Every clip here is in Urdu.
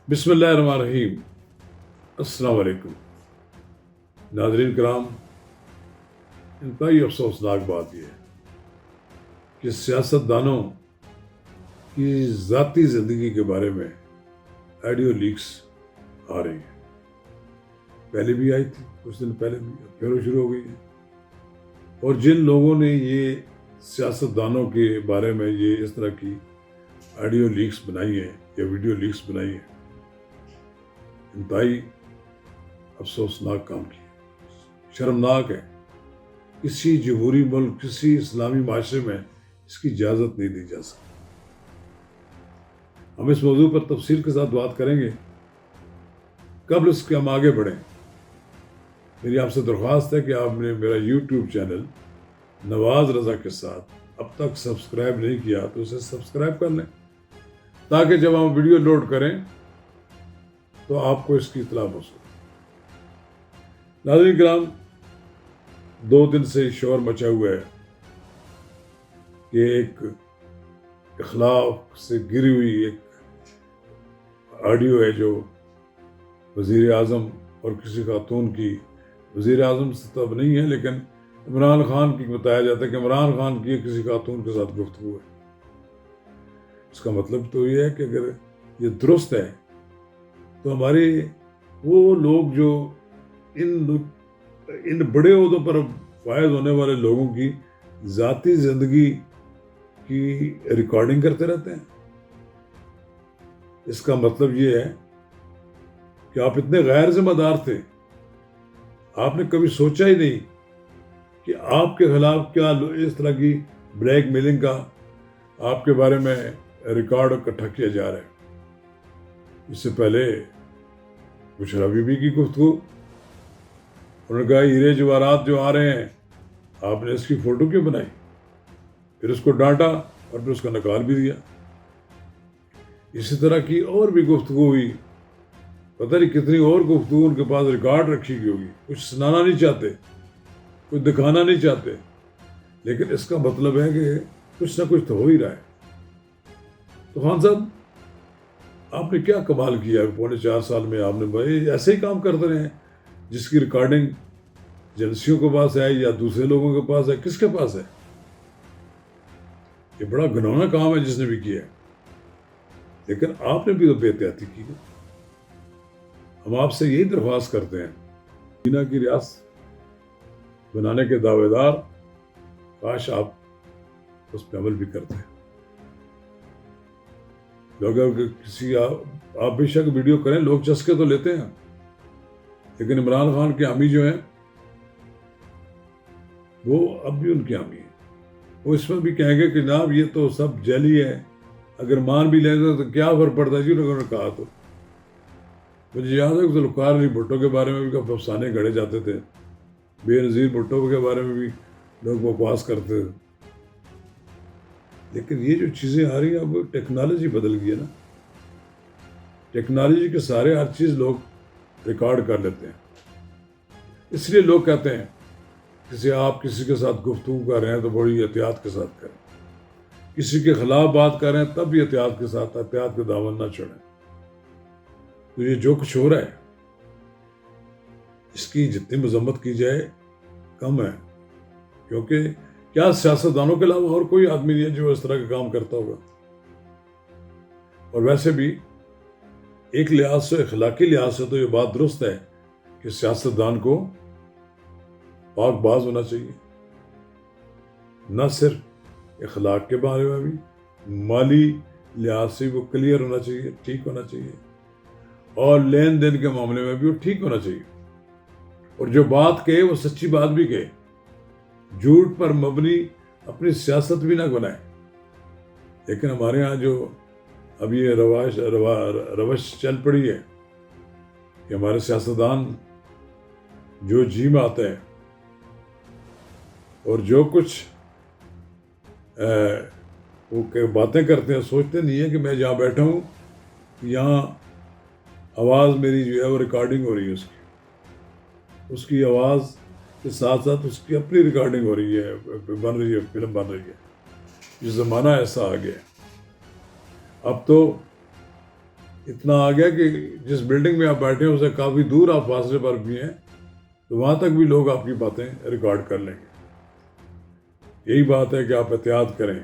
بسم اللہ الرحمن الرحیم۔ السلام علیکم ناظرین کرام، انتہائی افسوسناک بات یہ ہے کہ سیاستدانوں کی ذاتی زندگی کے بارے میں آڈیو لیکس آ رہی ہیں۔ پہلے بھی آئی تھی، کچھ دن پہلے بھی، پھر وہ شروع ہو گئی ہے۔ اور جن لوگوں نے یہ سیاستدانوں کے بارے میں یہ اس طرح کی آڈیو لیکس بنائی ہیں یا ویڈیو لیکس بنائی ہیں، انتہائی افسوسناک کام کیا، شرمناک ہے۔ کسی جمہوری ملک، کسی اسلامی معاشرے میں اس کی اجازت نہیں دی جا سکتی۔ ہم اس موضوع پر تفصیل کے ساتھ بات کریں گے۔ قبل اس کے ہم آگے بڑھیں، میری آپ سے درخواست ہے کہ آپ نے میرا یوٹیوب چینل نواز رضا کے ساتھ اب تک سبسکرائب نہیں کیا تو اسے سبسکرائب کر لیں، تاکہ جب ہم ویڈیو لوڈ کریں تو آپ کو اس کی اطلاع موصول۔ ناظرین کرام، 2 دن سے شور مچا ہوا ہے کہ ایک اخلاق سے گری ہوئی ایک آڈیو ہے جو وزیر اعظم اور کسی خاتون کی، وزیر اعظم سے تب نہیں ہے لیکن عمران خان کی بتایا جاتا ہے کہ عمران خان کی کسی خاتون کے ساتھ گفتگو ہے۔ اس کا مطلب تو یہ ہے کہ اگر یہ درست ہے تو ہمارے وہ لوگ جو ان بڑے عہدوں پر فائز ہونے والے لوگوں کی ذاتی زندگی کی ریکارڈنگ کرتے رہتے ہیں، اس کا مطلب یہ ہے کہ آپ اتنے غیر ذمہ دار تھے، آپ نے کبھی سوچا ہی نہیں کہ آپ کے خلاف کیا اس طرح کی بلیک میلنگ کا آپ کے بارے میں ریکارڈ اکٹھا کیا جا رہا ہے۔ اس سے پہلے مشرفی بھی کی گفتگو، انہوں نے کہا ہیرے جواہرات جو آ رہے ہیں آپ نے اس کی فوٹو کیوں بنائی، پھر اس کو ڈانٹا اور پھر اس کا نکال بھی دیا۔ اسی طرح کی اور بھی گفتگو ہوئی، پتہ نہیں کتنی اور گفتگو ان کے پاس ریکارڈ رکھی گئی ہوگی۔ کچھ سنانا نہیں چاہتے، کچھ دکھانا نہیں چاہتے، لیکن اس کا مطلب ہے کہ کچھ نہ کچھ تو ہو ہی رہا ہے۔ تو خان صاحب، آپ نے کیا کمال کیا 4.25 سال میں؟ آپ نے بھائی ایسے ہی کام کرتے رہے ہیں، جس کی ریکارڈنگ ایجنسیوں کے پاس ہے یا دوسرے لوگوں کے پاس ہے، کس کے پاس ہے؟ یہ بڑا گھنونا کام ہے جس نے بھی کیا ہے، لیکن آپ نے بھی تو بے احتیاطی کی ہے۔ ہم آپ سے یہی درخواست کرتے ہیں، مدینہ کی ریاست بنانے کے دعوے دار، کاش آپ اس پہ عمل بھی کرتے ہیں۔ لوگ کسی آپ بے شک ویڈیو کریں، لوگ چسکے تو لیتے ہیں، لیکن عمران خان کے حامی جو ہیں وہ اب بھی ان کے حامی ہیں۔ وہ اس میں بھی کہیں گے کہ جناب یہ تو سب جعلی ہے، اگر مان بھی لیں گے تو کیا فرق پڑتا ہے جی، لوگوں نے کہا تو۔ مجھے یاد ہے کہ ذوالفقار علی بھٹو کے بارے میں بھی کب افسانے گھڑے جاتے تھے، بے نظیر بھٹو کے بارے میں بھی لوگ بکواس کرتے تھے، لیکن یہ جو چیزیں آ رہی ہیں اب ٹیکنالوجی بدل گئی ہے نا، ٹیکنالوجی کے سارے ہر چیز لوگ ریکارڈ کر لیتے ہیں۔ اس لیے لوگ کہتے ہیں آپ کسی کے ساتھ گفتگو کر رہے ہیں تو بڑی احتیاط کے ساتھ کریں، کسی کے خلاف بات کر رہے ہیں تب بھی احتیاط کے ساتھ، احتیاط کے دامن نہ چھوڑیں۔ تو یہ جو کچھ ہو رہا ہے اس کی جتنی مذمت کی جائے کم ہے، کیونکہ کیا سیاستدانوں کے علاوہ اور کوئی آدمی نہیں ہے جو اس طرح کا کام کرتا ہوگا۔ اور ویسے بھی ایک لحاظ سے، اخلاقی لحاظ سے تو یہ بات درست ہے کہ سیاستدان کو پاک باز ہونا چاہیے، نہ صرف اخلاق کے بارے میں بھی، مالی لحاظ سے وہ کلیئر ہونا چاہیے، ٹھیک ہونا چاہیے، اور لین دین کے معاملے میں بھی وہ ٹھیک ہونا چاہیے، اور جو بات کہے وہ سچی بات بھی کہے، جھوٹ پر مبنی اپنی سیاست بھی نہ بنائے۔ لیکن ہمارے ہاں جو اب یہ روش چل پڑی ہے کہ ہمارے سیاستدان جو جی میں آتا ہے اور جو کچھ وہ باتیں کرتے ہیں، سوچتے نہیں ہیں کہ میں جہاں بیٹھا ہوں یہاں آواز میری جو ہے وہ ریکارڈنگ ہو رہی ہے، اس کی آواز کے ساتھ ساتھ اس کی اپنی ریکارڈنگ ہو رہی ہے، بن رہی ہے، فلم بن رہی ہے۔ یہ زمانہ ایسا آ گیا ہے۔ اب تو اتنا آ گیا کہ جس بلڈنگ میں آپ بیٹھے ہیں اسے کافی دور آپ فاصلے پر بھی ہیں تو وہاں تک بھی لوگ آپ کی باتیں ریکارڈ کر لیں گے. یہی بات ہے کہ آپ احتیاط کریں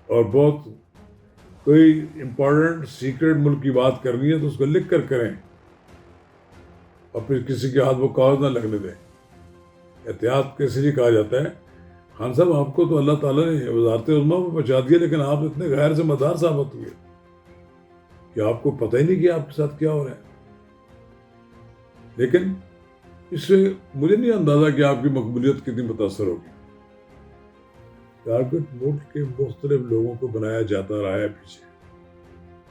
اور بہت کوئی امپورٹنٹ سیکرٹ ملک کی بات کرنی ہے تو اس کو لکھ کر کریں اور پھر کسی کے ہاتھ وہ کاغذ نہ لگنے دیں. احتیاط کیسے لیے کہا جاتا ہے؟ خان صاحب آپ کو تو اللہ تعالیٰ نے وزارت عظمیٰ میں پہنچا دیا لیکن آپ اتنے غیر ذمہ دار ثابت ہوئے کہ آپ کو پتہ ہی نہیں کہ آپ کے ساتھ کیا ہو رہا ہے. لیکن اس سے مجھے نہیں اندازہ کہ آپ کی مقبولیت کتنی متاثر ہوگی. ٹارگٹ ملک کے مختلف لوگوں کو بنایا جاتا رہا ہے پیچھے.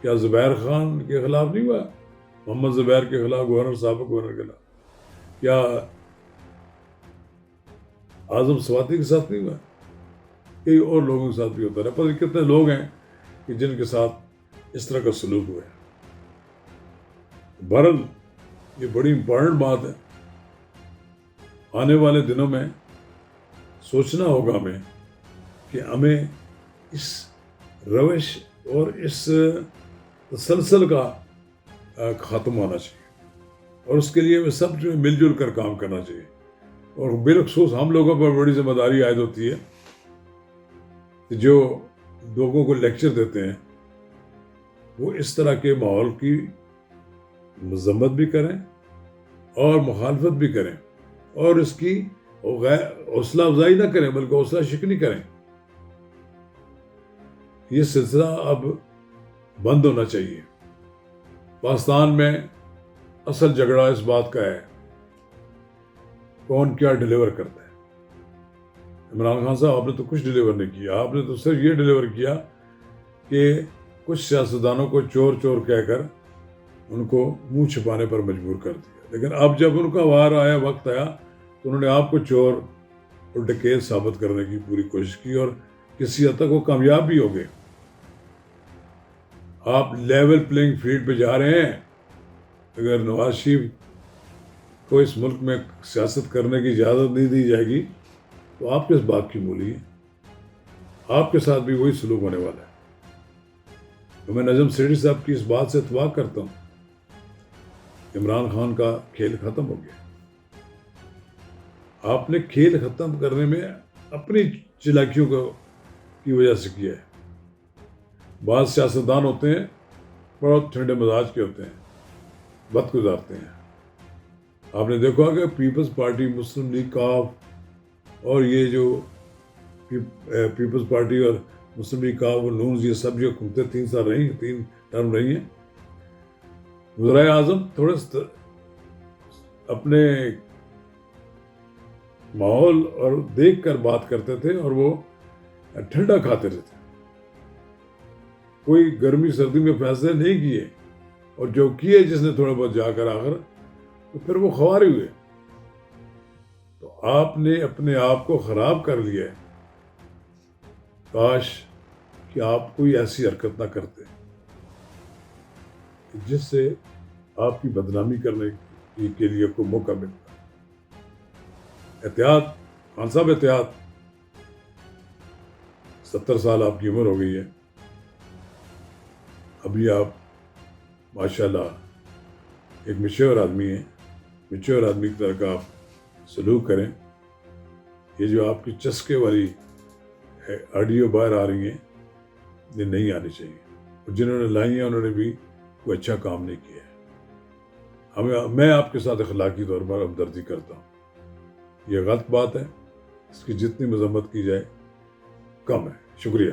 کیا زبیر خان کے خلاف نہیں ہوا؟ محمد زبیر کے خلاف، گورنر سابق گورنر کے خلاف؟ کیا اعظم سواتی کے ساتھ نہیں ہوا؟ کئی اور لوگوں کے ساتھ بھی ہوتا رہا. پتہ نہیں کتنے لوگ ہیں کہ جن کے ساتھ اس طرح کا سلوک ہوا ہے. بہرحال یہ بڑی امپورٹنٹ بات ہے. آنے والے دنوں میں سوچنا ہوگا ہمیں کہ ہمیں اس روش اور اس تسلسل کا خاتمہ ہونا چاہیے اور اس کے لیے ہمیں سب جو مل جل کر کام کرنا چاہیے. اور بالخصوص ہم لوگوں پر بڑی ذمہ داری عائد ہوتی ہے کہ جو لوگوں کو لیکچر دیتے ہیں وہ اس طرح کے ماحول کی مذمت بھی کریں اور مخالفت بھی کریں اور اس کی حوصلہ افزائی نہ کریں بلکہ حوصلہ شکنی کریں. یہ سلسلہ اب بند ہونا چاہیے. پاکستان میں اصل جھگڑا اس بات کا ہے کون کیا ڈیلیور کرتا ہے. عمران خان صاحب آپ نے تو کچھ ڈیلیور نہیں کیا. آپ نے تو صرف یہ ڈیلیور کیا کہ کچھ سیاستدانوں کو چور چور کہہ کر ان کو منہ چھپانے پر مجبور کر دیا. لیکن اب جب ان کا وار آیا، وقت آیا تو انہوں نے آپ کو چور اور ڈکیت ثابت کرنے کی پوری کوشش کی اور کسی حد تک وہ کامیاب بھی ہو گئے. آپ لیول پلینگ فیلڈ پہ جا رہے ہیں. اگر نواز شریف کو اس ملک میں سیاست کرنے کی اجازت نہیں دی جائے گی تو آپ کس بات کی مولی ہیں؟ آپ کے ساتھ بھی وہی سلوک ہونے والا ہے. تو میں نجم سیٹھی صاحب کی اس بات سے اتفاق کرتا ہوں. عمران خان کا کھیل ختم ہو گیا. آپ نے کھیل ختم کرنے میں اپنی چلاکیوں کی وجہ سے کیا ہے. بعض سیاستدان ہوتے ہیں بہت ٹھنڈے مزاج کے ہوتے ہیں، وقت گزارتے ہیں. آپ نے دیکھا کہ پیپلز پارٹی، مسلم لیگ، کاف اور یہ جو پیپلز پارٹی اور مسلم لیگ، کاف اور نونز، یہ سب جو حکومتیں 3 سال رہی ہیں، 3 ٹرم رہی ہیں، وزرائے اعظم تھوڑے اپنے ماحول اور دیکھ کر بات کرتے تھے اور وہ ٹھنڈا کھاتے رہتے. کوئی گرمی سردی میں فیصلے نہیں کیے اور جو کیے جس نے تھوڑا بہت جا کر آخر تو پھر وہ خوارے ہوئے. تو آپ نے اپنے آپ کو خراب کر لیا ہے. کاش کہ آپ کوئی ایسی حرکت نہ کرتے جس سے آپ کی بدنامی کرنے کے لیے کوئی موقع ملتا. احتیاط خان صاحب، احتیاط. 70 سال آپ کی عمر ہو گئی ہے. ابھی آپ ماشاءاللہ ایک میچور آدمی ہیں. میچور آدمی کی طرح کا آپ سلوک کریں. یہ جو آپ کی چسکے والی آڈیو باہر آ رہی ہیں یہ نہیں آنی چاہیے. اور جنہوں نے لائی ہیں انہوں نے بھی کوئی اچھا کام نہیں کیا ہے. میں آپ کے ساتھ اخلاقی طور پر ہمدردی کرتا ہوں. یہ غلط بات ہے. اس کی جتنی مذمت کی جائے کم ہے. شکریہ.